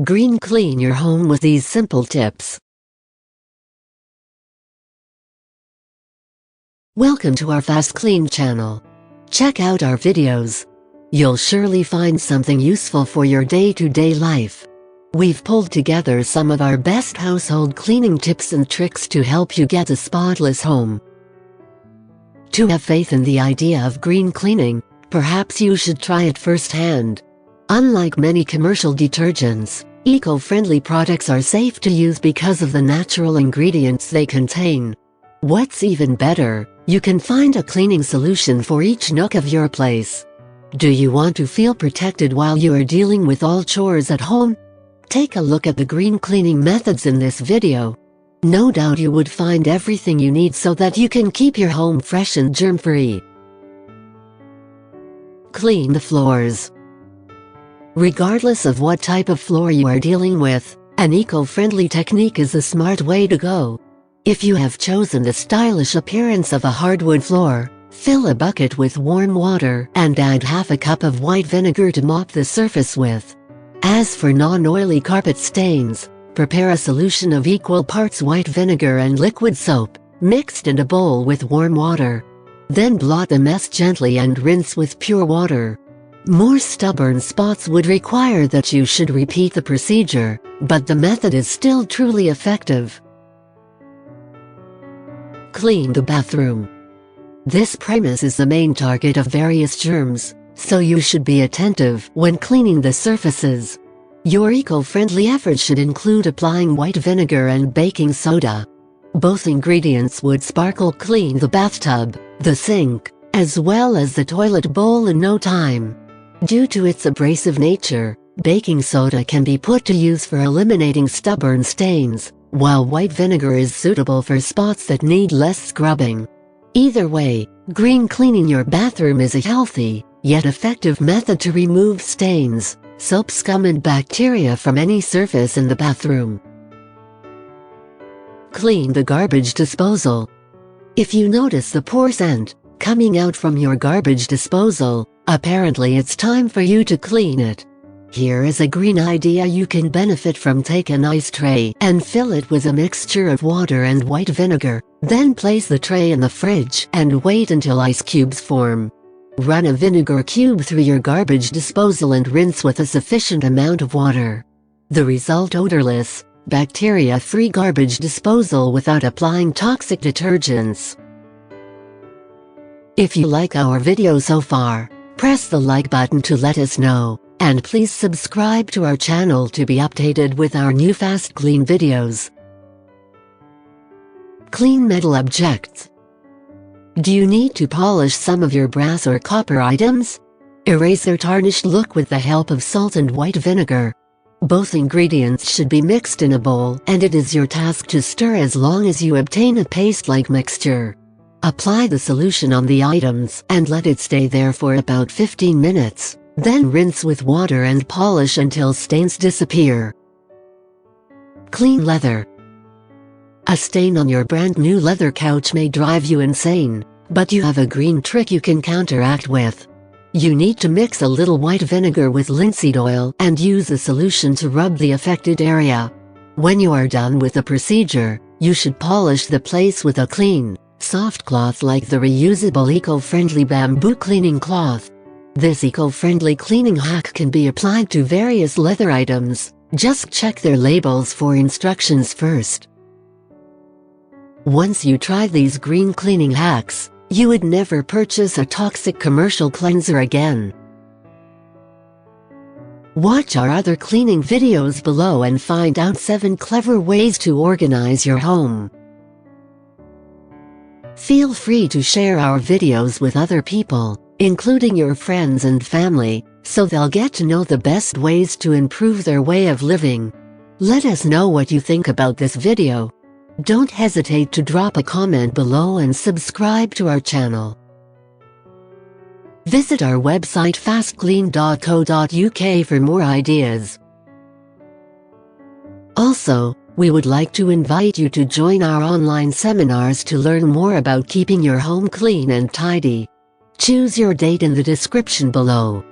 Green clean your home with these simple tips. Welcome to our FastKlean channel. Check out our videos. You'll surely find something useful for your day-to-day life. We've pulled together some of our best household cleaning tips and tricks to help you get a spotless home. To have faith in the idea of green cleaning, perhaps you should try it firsthand. Unlike many commercial detergents, eco-friendly products are safe to use because of the natural ingredients they contain. What's even better, you can find a cleaning solution for each nook of your place. Do you want to feel protected while you are dealing with all chores at home? Take a look at the green cleaning methods in this video. No doubt you would find everything you need so that you can keep your home fresh and germ-free. Clean the floors. Regardless of what type of floor you are dealing with, an eco-friendly technique is a smart way to go. If you have chosen the stylish appearance of a hardwood floor, fill a bucket with warm water and add half a cup of white vinegar to mop the surface with. As for non-oily carpet stains, prepare a solution of equal parts white vinegar and liquid soap, mixed in a bowl with warm water. Then blot the mess gently and rinse with pure water. More stubborn spots would require that you should repeat the procedure, but the method is still truly effective. Clean the bathroom. This premise is the main target of various germs, so you should be attentive when cleaning the surfaces. Your eco-friendly effort should include applying white vinegar and baking soda. Both ingredients would sparkle clean the bathtub, the sink, as well as the toilet bowl in no time. Due to its abrasive nature, baking soda can be put to use for eliminating stubborn stains, while white vinegar is suitable for spots that need less scrubbing. Either way, green cleaning your bathroom is a healthy, yet effective method to remove stains, soap scum and bacteria from any surface in the bathroom. Clean the garbage disposal. If you notice the poor scent coming out from your garbage disposal, apparently it's time for you to clean it. Here is a green idea you can benefit from. Take an ice tray and fill it with a mixture of water and white vinegar, then place the tray in the fridge and wait until ice cubes form. Run a vinegar cube through your garbage disposal and rinse with a sufficient amount of water. The result: odorless, bacteria-free garbage disposal without applying toxic detergents. If you like our video so far, press the like button to let us know, and please subscribe to our channel to be updated with our new FastKlean videos. Clean metal objects. Do you need to polish some of your brass or copper items? Erase their tarnished look with the help of salt and white vinegar. Both ingredients should be mixed in a bowl, and it is your task to stir as long as you obtain a paste-like mixture. Apply the solution on the items and let it stay there for about 15 minutes. Then rinse with water and polish until stains disappear. Clean leather. A stain on your brand new leather couch may drive you insane, but you have a green trick you can counteract with. You need to mix a little white vinegar with linseed oil and use the solution to rub the affected area. When you are done with the procedure, you should polish the place with a clean, soft cloth like the reusable eco-friendly bamboo cleaning cloth. This eco-friendly cleaning hack can be applied to various leather items. Just check their labels for instructions first. Once you try these green cleaning hacks, you would never purchase a toxic commercial cleanser again. Watch our other cleaning videos below and find out 7 clever ways to organize your home. Feel free to share our videos with other people, including your friends and family, so they'll get to know the best ways to improve their way of living. Let us know what you think about this video. Don't hesitate to drop a comment below and subscribe to our channel. Visit our website fastklean.co.uk for more ideas. Also, we would like to invite you to join our online seminars to learn more about keeping your home clean and tidy. Choose your date in the description below.